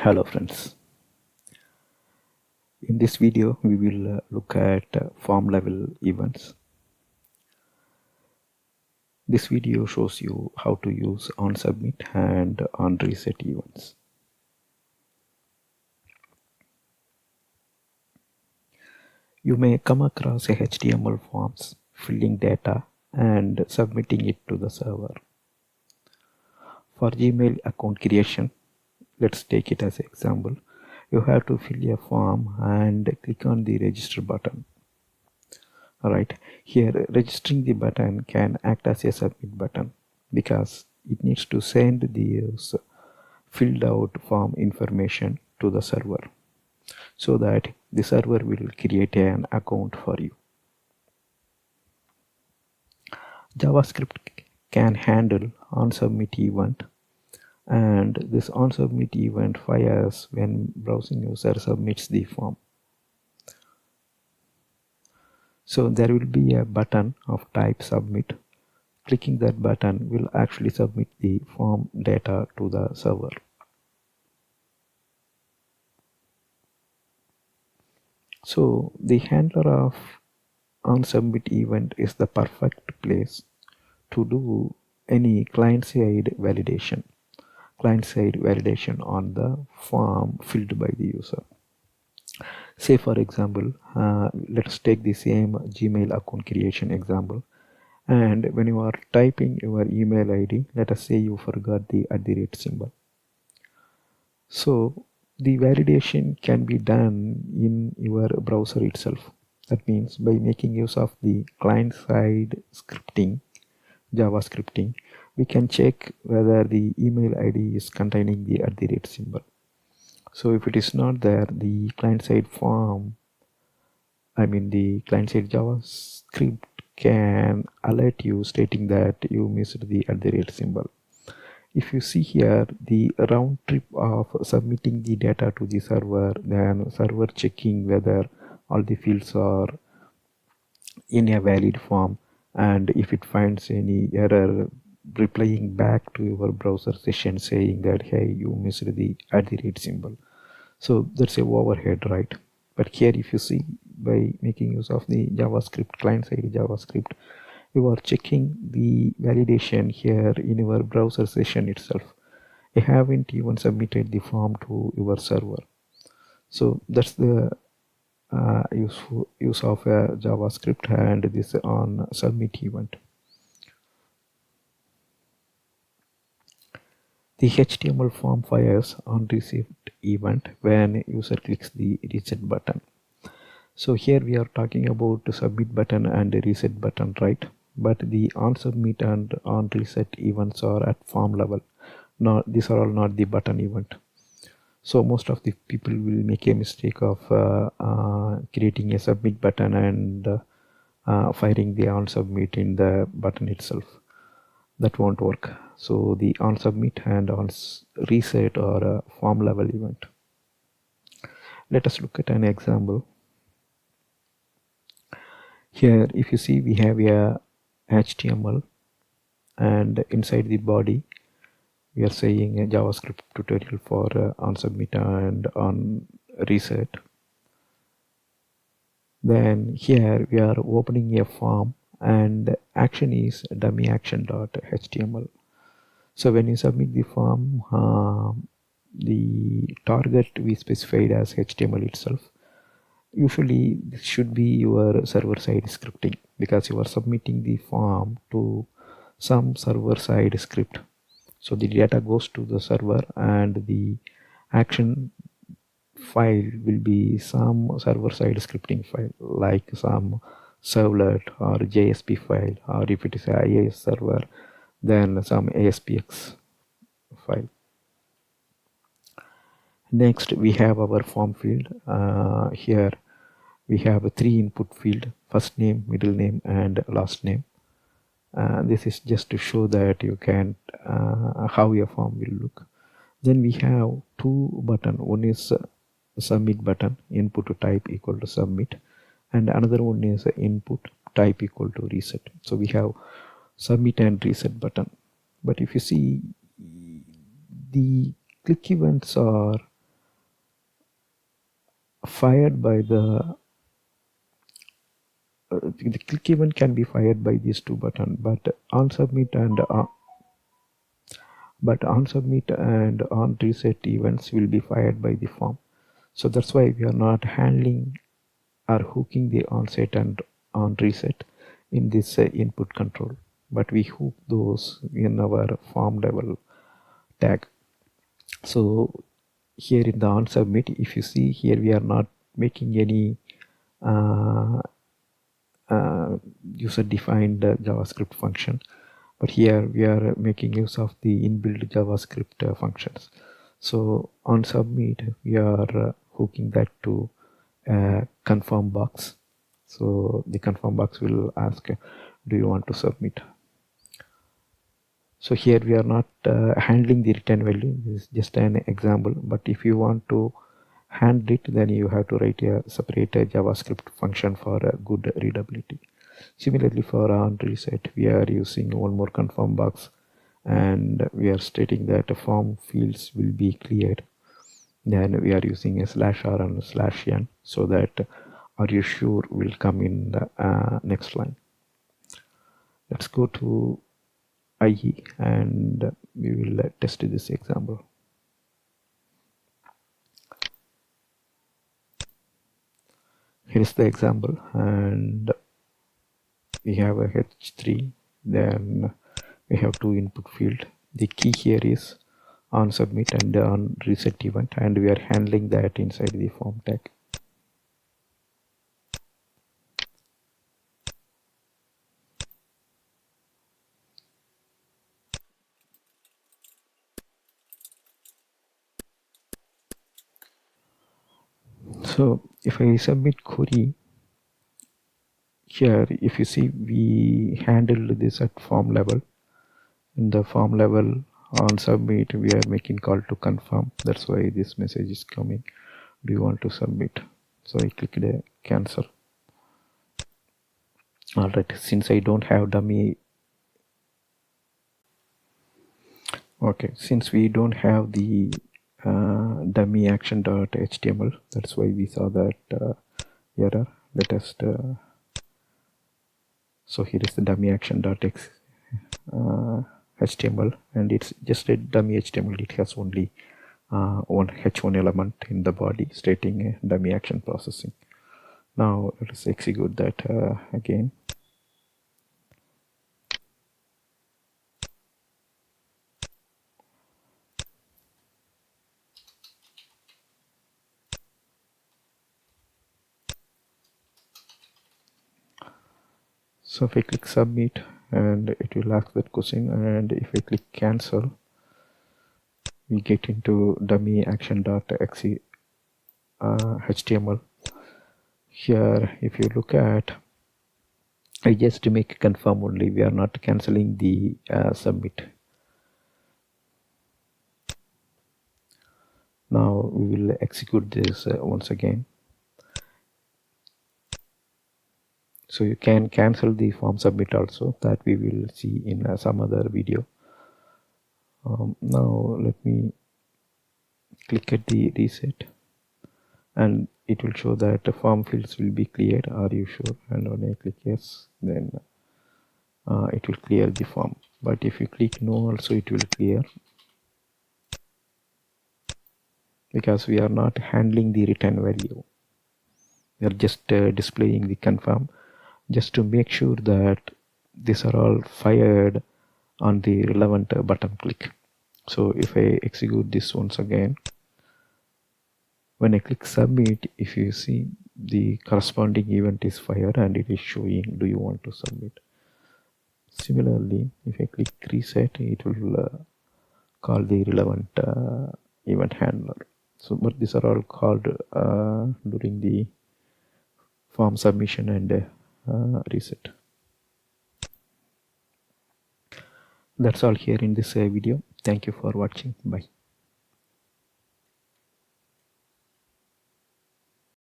Hello friends, in this video we will look at form level events. This video shows you how to use onSubmit and onReset events. You may come across a HTML forms filling data and submitting it to the server. For Gmail account creation, let's take it as an example. You have to fill a form and click on the register button. Alright, here registering the button can act as a submit button because it needs to send the filled out form information to the server so that the server will create an account for you. JavaScript can handle onSubmit event, and this onSubmit event fires when browsing user submits the form. So there will be a button of type submit. Clicking that button will actually submit the form data to the server. So the handler of onSubmit event is the perfect place to do any client-side validation on the form filled by the user. Say for example, let's take the same Gmail account creation example, and when you are typing your email ID, let us say you forgot the @ symbol. So the validation can be done in your browser itself. That means by making use of the client-side scripting, JavaScripting, we can check whether the email ID is containing the @ symbol. So if it is not there, the client-side the client-side JavaScript can alert you stating that you missed the @ symbol. If you see here, the round trip of submitting the data to the server, then server checking whether all the fields are in a valid form, and if it finds any error, replying back to your browser session saying that hey, you missed the @ symbol. So that's a overhead, right? But here if you see, by making use of the JavaScript, client-side JavaScript, you are checking the validation here in your browser session itself. You haven't even submitted the form to your server. So that's the use of a JavaScript and this onSubmit event. The HTML form fires onReset event when user clicks the reset button. So here we are talking about the submit button and the reset button, right? But the onSubmit and onReset events are at form level. These are all not the button event. So most of the people will make a mistake of creating a submit button and firing the onSubmit in the button itself. That won't work. So the onSubmit and onReset are a form level event. Let us look at an example. Here if you see, we have a HTML, and inside the body we are saying a JavaScript tutorial for onSubmit and onReset. Then here we are opening a form, and action is dummy action.html. So when you submit the form, the target we specified as HTML itself. Usually this should be your server-side scripting, because you are submitting the form to some server-side script. So the data goes to the server, and the action file will be some server-side scripting file, like some servlet or JSP file, or if it is a IIS server, then some ASPX file. Next we have our form field. Here we have a 3 input field: first name, middle name, and last name. This is just to show that you can how your form will look. Then we have 2 buttons. One is submit button, input type equal to submit, and another one is input type equal to reset. So we have submit and reset button. But if you see, the click events are fired by the click event can be fired by these two buttons, but on submit and on reset events will be fired by the form. So that's why we are not handling or hooking the onset and on reset in this input control, but we hook those in our form level tag. So here in the Onsubmit, if you see here, we are not making any user defined JavaScript function, but here we are making use of the inbuilt JavaScript functions. So on submit, we are hooking that to a confirm box. So the confirm box will ask, do you want to submit? So here we are not handling the return value. This is just an example, but if you want to handle it, then you have to write a separate JavaScript function for good readability. Similarly, for on reset, we are using one more confirm box, and we are stating that form fields will be cleared. Then we are using a /r and /n, so that are you sure will come in the next line. Let's go to IE and we will test this example. Here is the example, and we have a h3, then we have two input field. The key here is on submit and on reset event, and we are handling that inside the form tag. So if I submit query, here if you see, we handled this at form level. In the form level on submit, we are making call to confirm. That's why this message is coming, do you want to submit? So I click the cancel. Alright, since I don't have dummy, okay, since we don't have the dummy action.html, that's why we saw that error. Let us so here is the dummy action.html, and it's just a dummy HTML. It has only one h1 element in the body stating dummy action processing. Now let us execute that again. So if I click submit, and it will ask that question, and if I click cancel, we get into dummy action.exe HTML. Here if you look at, I just make confirm only, we are not cancelling the submit. Now we will execute this once again. So you can cancel the form submit also, that we will see in some other video. Now let me click at the reset, and it will show that the form fields will be cleared. Are you sure? And when I click yes, then it will clear the form. But if you click no also, it will clear, because we are not handling the return value. We are just displaying the confirm, just to make sure that these are all fired on the relevant button click. So if I execute this once again, when I click submit, if you see, the corresponding event is fired and it is showing, do you want to submit? Similarly, if I click reset, it will call the relevant event handler. So but these are all called during the form submission and reset. That's all here in this video. Thank you for watching. Bye.